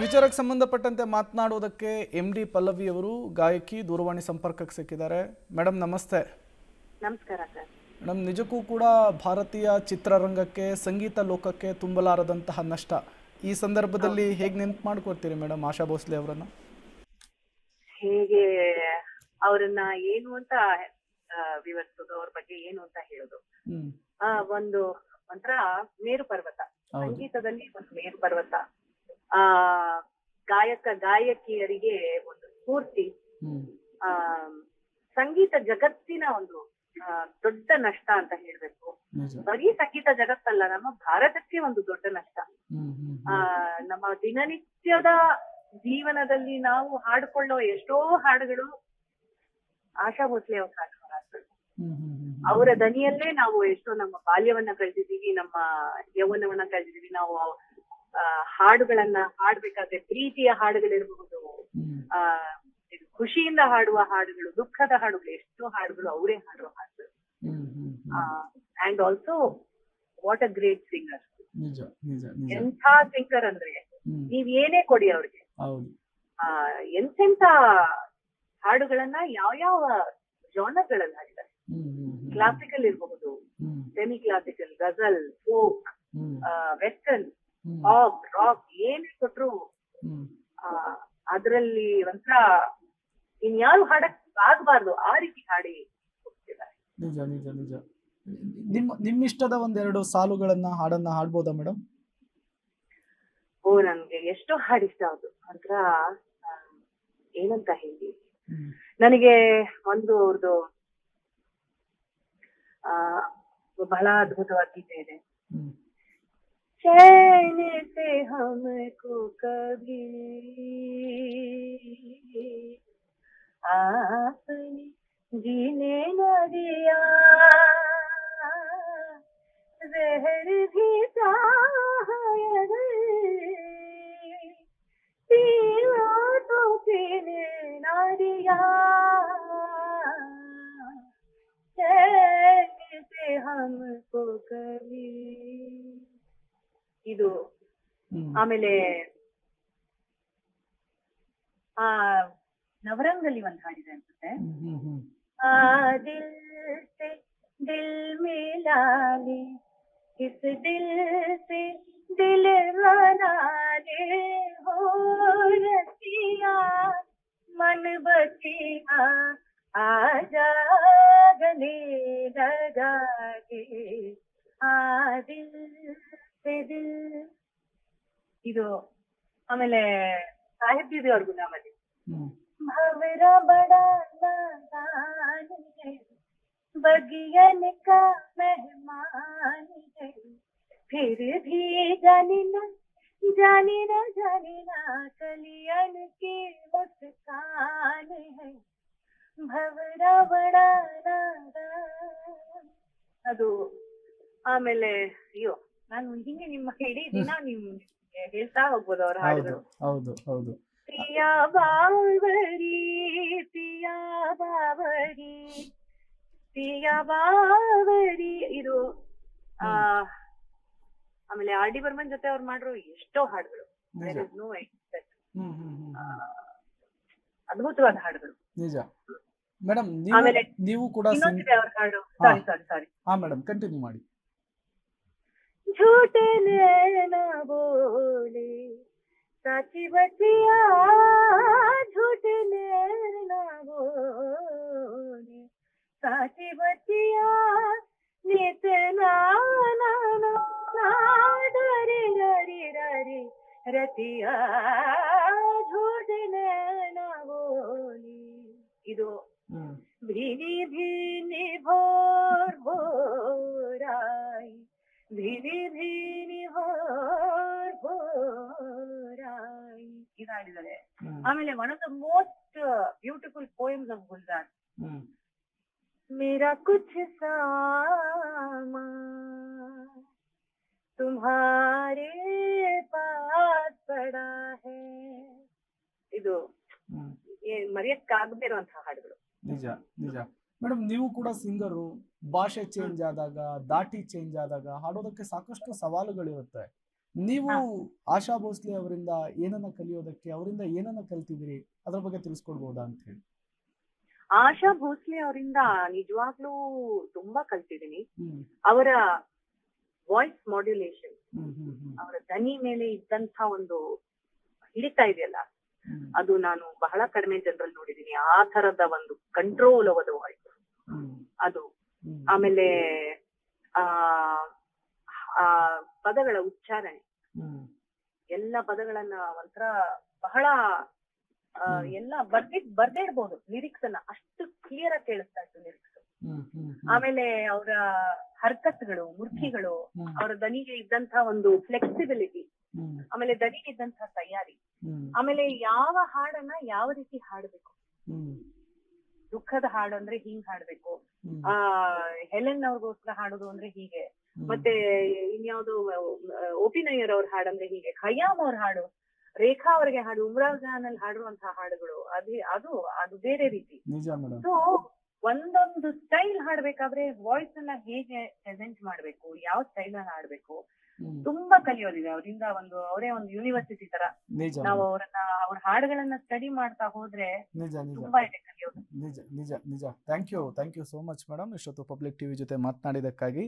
ವಿಚಾರಕ್ಕೆ ಸಂಬಂಧಪಟ್ಟಂತೆ ಮಾತನಾಡುವುದಕ್ಕೆ MD ಪಲ್ಲವಿ ಅವರು ಗಾಯಕಿ ದೂರವಾಣಿ ಸಂಪರ್ಕಕ್ಕೆ ಸಿಕ್ಕಿದ್ದಾರೆ. ಮೇಡಮ್ ನಮಸ್ತೆ. ನಮಸ್ಕಾರ ಸರ್. ಮೇಡಮ್, ನಿಜಕ್ಕೂ ಕೂಡ ಭಾರತೀಯ ಚಿತ್ರರಂಗಕ್ಕೆ, ಸಂಗೀತ ಲೋಕಕ್ಕೆ ತುಂಬಲಾರದಂತಹ ನಷ್ಟ. ಈ ಸಂದರ್ಭದಲ್ಲಿ ಹೇಗೆ ನೆನಪು ಮಾಡ್ಕೊಡ್ತೀರಿ ಮೇಡಮ್ ಆಶಾ ಭೋಸ್ಲೆ ಅವರನ್ನ? ಹೇಗೆ ಅವರನ್ನ ಏನು ಅಂತ ವಿವರಿಸೋದು, ಅವ್ರ ಬಗ್ಗೆ ಏನು ಅಂತ ಹೇಳೋದು. ಒಂದು ಒಂಥರ ಮೇರು ಪರ್ವತ, ಸಂಗೀತದಲ್ಲಿ ಒಂದು ಮೇರು ಪರ್ವತ. ಗಾಯಕಿಯರಿಗೆ ಒಂದು ಸ್ಫೂರ್ತಿ. ಸಂಗೀತ ಜಗತ್ತಿನ ಒಂದು ದೊಡ್ಡ ನಷ್ಟ ಅಂತ ಹೇಳ್ಬೇಕು. ಬರೀ ಸಂಗೀತ ಜಗತ್ತಲ್ಲ, ನಮ್ಮ ಭಾರತಕ್ಕೆ ಒಂದು ದೊಡ್ಡ ನಷ್ಟ. ನಮ್ಮ ದಿನನಿತ್ಯದ ಜೀವನದಲ್ಲಿ ನಾವು ಹಾಡ್ಕೊಳ್ಳೋ ಎಷ್ಟೋ ಹಾಡುಗಳು ಆಶಾ ಭೋಸ್ಲೆ ಅವ್ರ ಹಾಡುಗಳು. ಅವರ ದನಿಯಲ್ಲೇ ನಾವು ಎಷ್ಟೋ ನಮ್ಮ ಬಾಲ್ಯವನ್ನ ಕಳೆದಿದ್ದೀವಿ, ನಮ್ಮ ಯೌವನವನ್ನ ಕಳೆದಿದ್ದೀವಿ. ನಾವು ಹಾಡುಗಳನ್ನ ಹಾಡ್ಬೇಕಾದ್ರೆ ಪ್ರೀತಿಯ ಹಾಡುಗಳಿರಬಹುದು, ಖುಷಿಯಿಂದ ಹಾಡುವ ಹಾಡುಗಳು, ದುಃಖದ ಹಾಡುಗಳು, ಎಷ್ಟೋ ಹಾಡುಗಳು ಅವರೇ ಹಾಡುವ ಹಾಡುಗಳು. And also what a great singer. ಎಂಥ ಸಿಂಗರ್ ಅಂದ್ರೆ ನೀವ್ ಏನೇ ಕೊಡಿ ಅವ್ರಿಗೆ, ಎಂತೆಂತ ಹಾಡುಗಳನ್ನ ಯಾವ ಜಾನರ್ಗಳಲ್ಲಿ ಹಾಡಿದ್ದಾರೆ. ಕ್ಲಾಸಿಕಲ್ ಇರಬಹುದು, semi classical, ghazal, folk, western, pop, rock, ಏನೇ ಕೊಟ್ರು ಅದರಲ್ಲಿ ಒಂಥರ ಇನ್ಯಾರು ಹಾಡಕ್ ಆಗ್ಬಾರ್ದು ಆ ರೀತಿ ಹಾಡಿ ಹೋಗ್ತಿದ್ದಾರೆ. ನಿಜ ನಿಜ ನಿಜ. ನಿಮ್ಮಿಷ್ಟದ ಒಂದೆರಡು ಸಾಲುಗಳನ್ನ ಹಾಡ್ಬೋದಾ ಮೇಡಮ್? ನನ್ಗೆ ಎಷ್ಟೋ ಹಾಡಿಷ್ಟ ಅದು. ಒಂಥರ ಏನಂತ ಹೇಳಿ, ನನಗೆ ಒಂದು ಅವ್ರದ್ದು ಬಹಳ ಅದ್ಭುತವಾದ ಗೀತೆ ಇದೆ. चैन से हमको कभी आपने जीने न दिया, जहर भी शायद पिया तो पीने न दिया, चैन से हमको कभी. ಇದು ಆಮೇಲೆ ನವರಂಗಲ್ಲಿ ಒಂದು ಹಾಡಿದೆ ಅನ್ಸುತ್ತೆ. ದಿಲ್ ಸೆ ದಿಲ್ ಮಿಲಾ ಲೆ, ಇಸ್ ದಿಲ್ ಸೆ ದಿಲ್ ಬನಾ ಲೆ, ಹೋ ರಸಿಯಾ ಮನ್ ಬಚಿಯಾ ಆಜಾ ಗಲೆ ಲಗಾ ಕೆ, ದಿಲ್ ಇದು. ಆಮೇಲೆ ಸಾಹಿತ್ಯದ ಅವ್ರ ಗುಲಾಮದಿ. ಭವರ ಬಡ ನಾದಾನ್ ಹೈ, ಬಗಿಯನ್ ಕಾ ಮೆಹಮಾನ್ ಹೈ, ಫಿರ್ ಭಿ ಜಾನೆ ನಾ ಕಲಿಯನ್ ಕಿ ಮುಸ್ಕಾನ್ ಹೈ, ಭವರ ಬಡ ನಾದಾನ್. ಅದು. ಆಮೇಲೆ ಅಯ್ಯೋ, ನಾನು ಹಿಂಗೆ ನಿಮ್ಮ ಇಡೀ ದಿನ ನಿಮ್ ಹೇಳ್ತಾ ಹೋಗ್ಬೋದು ಅವ್ರ ಹಾಡುಗಳು. ಹೌದು ಹೌದು. ಪ್ರಿಯಾ ಬಾವರಿ, ಪ್ರಿಯಾ ಬಾವರಿ, ಪ್ರಿಯಾ ಬಾವರಿ ಇದು. ಆಮೇಲೆ RD ಬರ್ಮನ್ ಜೊತೆ ಅವ್ರು ಮಾಡಿರೋ ಎಷ್ಟೋ ಹಾಡುಗಳು, ಅದ್ಭುತವಾದ ಹಾಡುಗಳು. ನಿಜ ಮೇಡಮ್. ಆಮೇಲೆ ನೀವು ಕೂಡ ಅವ್ರ ಹಾಡು. ಸಾರಿ ಮೇಡಮ್, ಕಂಟಿನ್ಯೂ ಮಾಡಿ. झूठे नैना बोले साची बचिया, झूठे नैना बोले साची बचिया, नित नाना डरे डरे डरे रतिया, झूठे नैना बोले. ಇದು भीनी भीनी भोर भोराई, ಭೀನಿ ಭೀನಿ ಹೋರಾಯಿ ಇದು ಹಾಡಿದ್ದಾರೆ. ಆಮೇಲೆ one of the most beautiful poems of Gulzar, ಮೇರಾ ಕುಛ್ ಸಾಮಾ ತುಮ್ಹಾರೆ ಪಾಸ್ ಪಡಾ ಹೈ. ಇದು ಮರೆಯಕ್ಕಾಗದೇ ಇರುವಂತಹ ಹಾಡುಗಳು. ನಿಜ ನಿಜ. ಮೇಡಮ್, ನೀವು ಕೂಡ ಸಿಂಗರು. ಭಾಷೆ ಚೇಂಜ್ ಆದಾಗ, ದಾಟಿ ಚೇಂಜ್ ಆದಾಗ ಹಾಡೋದಕ್ಕೆ ಸಾಕಷ್ಟು ಸವಾಲುಗಳಿರುತ್ತೆ. ನೀವು ಹಾ. ಆಶಾ ಭೋಸ್ಲೆ ಅವರಿಂದ ಏನನ್ನ ಕಲಿಯೋದಕ್ಕೆ, ಅವರಿಂದ ಏನನ್ನ ಕಲ್ತಿದ್ದೀರಿ, ಅದ್ರ ಬಗ್ಗೆ ತಿಳಿಸ್ಕೊಡ್ಬೋದಾ ಅಂತ ಹೇಳಿ? ಆಶಾ ಭೋಸ್ಲೆ ಅವರಿಂದ ನಿಜವಾಗ್ಲೂ ತುಂಬಾ ಕಲ್ತಿದ್ದೀನಿ. ಹ್ಮ್ ಅವರ ವಾಯ್ಸ್ ಮಾಡ್ಯುಲೇಷನ್, ಹ್ಮ್ ಹ್ಮ್ ಹ್ಮ್ ಅವರ ದನಿ ಮೇಲೆ ಇದ್ದಂತ ಒಂದು ಹಿಡಿತ ಇದೆಯಲ್ಲ, ಹ್ಮ್ ಅದು ನಾನು ಬಹಳ ಕಡಿಮೆ ಜನರಲ್ಲಿ ನೋಡಿದ್ದೀನಿ. ಆ ತರದ ಒಂದು ಕಂಟ್ರೋಲ್ ಅವರ ವಾಯ್ಸ್ ಹ್ಮ್ ಅದು. ಹ್ಮ್ ಆಮೇಲೆ ಆ ಆ ಪದಗಳ ಉಚ್ಚಾರಣೆ, ಹ್ಮ್ ಎಲ್ಲ ಪದಗಳನ್ನ ಒಂಥರ ಬಹಳ ಹ್ಮ್ ಎಲ್ಲ ಬರ್ದೇ ಇರ್ಬೋದು ಲಿರಿಕ್ಸ್ ಅನ್ನ, ಅಷ್ಟು ಕ್ಲಿಯರ್ ಆಗಿ ಕೇಳಿಸ್ತಾ ಇತ್ತು ಲಿರಿಕ್ಸ್. ಹ್ಮ್ ಹ್ಮ್ ಆಮೇಲೆ ಅವರ ಹರ್ಕತ್ಗಳು, ಮುರ್ಕಿಗಳು, ಹ್ಮ್ ಅವರ ದನಿಗೆ ಇದ್ದಂತ ಒಂದು ಫ್ಲೆಕ್ಸಿಬಿಲಿಟಿ, ಹ್ಮ್ ಆಮೇಲೆ ದನಿಗೆ ಇದ್ದಂತ ತಯಾರಿ, ಹ್ಮ್ ಆಮೇಲೆ ಯಾವ ಹಾಡನ್ನ ಯಾವ ರೀತಿ ಹಾಡ್ಬೇಕು. ಹ್ಮ್ ದುಃಖದ ಹಾಡು ಅಂದ್ರೆ ಹಿಂಗ್ ಹಾಡ್ಬೇಕು, ಹ್ಮ್ ಆ ಹೆಲೆನ್ ಅವ್ರಿಗೋಸ್ಕರ ಹಾಡೋದು ಅಂದ್ರೆ ಹೀಗೆ, ಹ್ಮ್ ಮತ್ತೆ ಇನ್ಯಾವ್ದು ಓಪಿ ನಯ್ಯರ್ ಅವ್ರ ಹಾಡಂದ್ರೆ ಹೀಗೆ, ಖಯ್ಯಾಮ್ ಅವ್ರ ಹಾಡು, ರೇಖಾ ಅವ್ರಿಗೆ ಹಾಡು, ಉಮ್ರಾವ್ ಜಾನ್ ಅಲ್ಲಿ ಹಾಡುವಂತಹ ಹಾಡುಗಳು ಅದು ಅದು ಬೇರೆ ರೀತಿ. ನಿಜ ಮೇಡಮ್. ಸೊ ಒಂದೊಂದು ಸ್ಟೈಲ್ ಹಾಡ್ಬೇಕಾದ್ರೆ ವಾಯ್ಸ್ ಅನ್ನ ಹೇಗೆ ಪ್ರೆಸೆಂಟ್ ಮಾಡ್ಬೇಕು, ಯಾವ ಸ್ಟೈಲ್ ಅನ್ನ ಹಾಡ್ಬೇಕು, ಹ್ಮ್ ತುಂಬಾ ಕಲಿಯೋದಿದೆ ಅವರಿಂದ. ಅವರೇ ಒಂದು ಯೂನಿವರ್ಸಿಟಿ ತರ. ನಿಜ ನಾವು ಮೇಡಮ್. ಅವ್ರ ಹಾಡುಗಳನ್ನ ಸ್ಟಡಿ ಮಾಡ್ತಾ ಹೋದ್ರೆ ನಿಜ ನಿಜ ತುಂಬಾ ಇದೆ ಕಲಿಯೋದು. ನಿಜ ನಿಜ ನಿಜ. Thank you so much madam, ಇಷ್ಟೊತ್ತು ಪಬ್ಲಿಕ್ ಟಿವಿ ಜೊತೆ ಮಾತನಾಡಿದ್ದಕ್ಕಾಗಿ.